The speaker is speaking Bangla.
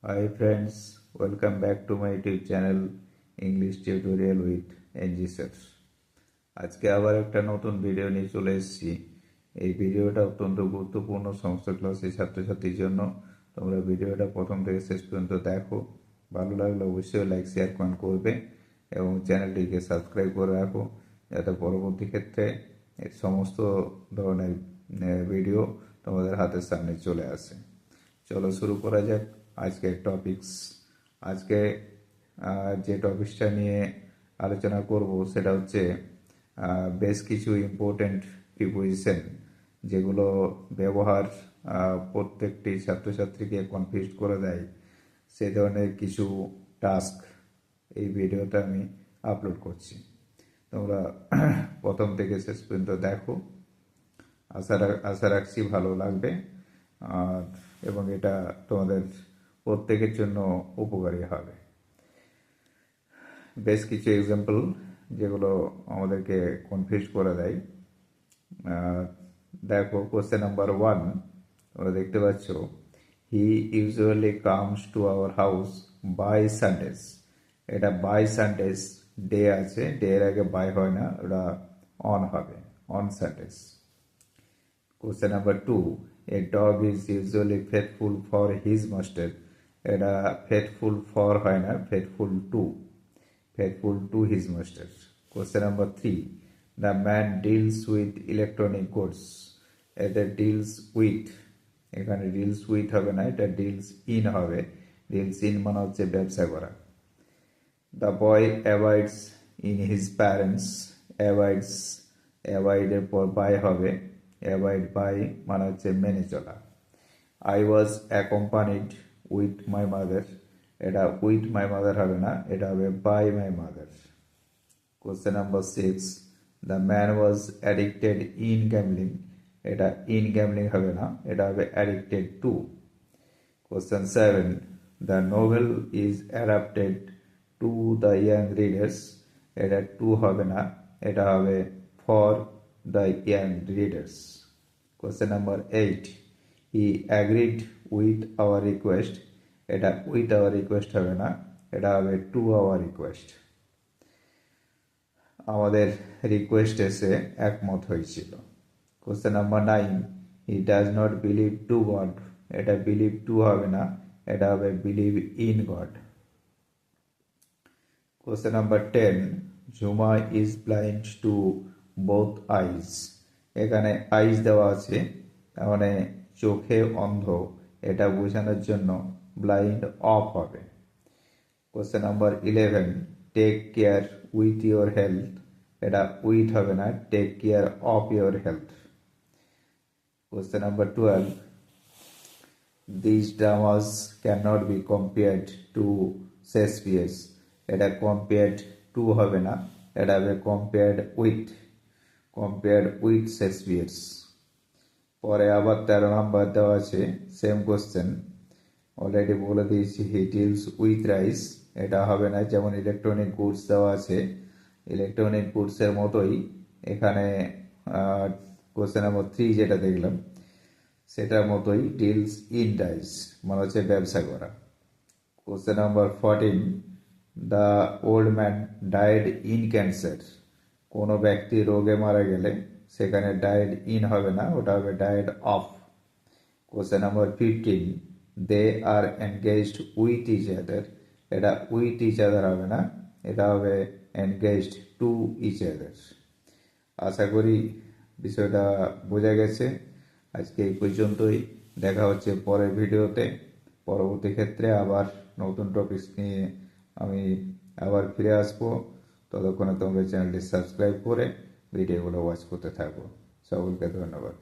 Hi friends, welcome back to my YouTube channel English Tutorial with NG Sir. আজকে আবার একটা নতুন ভিডিও নিয়ে চলে এসেছি। এই ভিডিওটা অত্যন্ত গুরুত্বপূর্ণ সমস্ত ক্লাসের ছাত্রছাত্রীর জন্য। তোমরা ভিডিওটা প্রথম থেকে শেষ পর্যন্ত দেখো। ভালো লাগলে অবশ্যই লাইক শেয়ার কমেন্ট করবে এবং চ্যানেলটিকে সাবস্ক্রাইব করে রাখো যাতে পরবর্তী ক্ষেত্রে এর সমস্ত ধরনের ভিডিও তোমাদের হাতের সামনে চলে আসে। চলো শুরু করা যাক আজকের টপিকস। আজকে যে টপিকসটা নিয়ে আলোচনা করব সেটা হচ্ছে বেশ কিছু ইম্পর্টেন্ট প্রিপোজিশন যেগুলো ব্যবহার প্রত্যেকটি ছাত্রছাত্রীকে কনফিউজ করে দেয়, সে ধরনের কিছু টাস্ক এই ভিডিওতে আমি আপলোড করছি। তোমরা প্রথম থেকে শেষ পর্যন্ত দেখো, আশা রাখছি ভালো লাগবে এবং এটা তোমাদের প্রত্যেকের জন্য উপকারী হবে। বেশ কিছু এক্সাম্পল যেগুলো আমাদেরকে কনফিউজ করে দেয়। দেখো কোশ্চেন নাম্বার 1, তোমরা দেখতে পাচ্ছ he usually comes to our house by Sundays. এটা বাই সানডেজ, ডে আছে, ডে এর আগে বাই হয় না, ওটা অন হবে, on Sundays. Question number 2, a dog is usually faithful for his master. এটা faithful for হয় না, faithful to his master. Question number 3, the man deals with electronic goods. এটা deals with, এখানে deals with হবে না, এটা deals in হবে। deals in মানে হচ্ছে ব্যবসা করা। The boy abides in his parents. abides এর পর by হবে, অ্যাভয়েড বাই মানে হচ্ছে মেনে চলা। I was accompanied with my mother, এটা উইথ মাই মাদার হবে না, এটা হবে by my mother. Question number 6, the man was addicted in gambling, এটা ইন গ্যামলিং হবে না, এটা হবে addicted to. Question 7, the novel is adapted to the young readers, এটা টু হবে না, এটা হবে for the young readers. Question number 8, he agreed with our request, এটা with our request হবে না, এটা হবে to our request। আমাদের রিকোয়েস্ট এসে একমত হয়েছিল। Question number 9, he does not believe to God, এটা believe to হবে না, এটা হবে believe in God। Question number 10, Jhuma is blind to both eyes, এখানে আইস দেওয়া আছে, তার মানে চোখে অন্ধ, এটা বোঝানোর জন্য ব্লাইন্ড অফ হবে। Question number 11, take care with your health, এটা উইথ হবে না, take care of your health. Question number 12, this dramas can not be compared to Shakespeare's, এটা কম্পেয়ার্ড টু হবে না, এটা হবে কম্পেয়ার্ড উইথ শেক্সপিয়ার্স। পরে আবার 13 নাম্বার দেওয়া আছে, সেম কোশ্চেন, অলরেডি বলে দিয়েছি, হি ডিলস উইথ রাইস, এটা হবে না, যেমন ইলেকট্রনিক গুডস দেওয়া আছে, ইলেকট্রনিক গুডসের মতোই এখানে কোশ্চেন নাম্বার 3 যেটা দেখলাম সেটার মতোই ডিলস ইন রাইস মানে হচ্ছে ব্যবসা করা। Question number 14, the old man died in cancer, কোনো ব্যক্তি রোগে মারা গেলে সেখানে ডায়েড ইন হবে না, ওটা হবে died of. Question number 15, they are engaged with each other, এটা উইথ ইচ আদার হবে না, এটা হবে এনগেজড টু ইচ আদার। আশা করি বিষয়টা বোঝা গেছে। আজকে এই পর্যন্তই, দেখা হচ্ছে পরের ভিডিওতে। পরবর্তী ক্ষেত্রে আবার নতুন টপিকস নিয়ে আমি আবার ফিরে আসবো। ততক্ষণে তোমরা চ্যানেলটি সাবস্ক্রাইব করে ভিডিওগুলো ওয়াচ করতে থাকো। সকলকে ধন্যবাদ।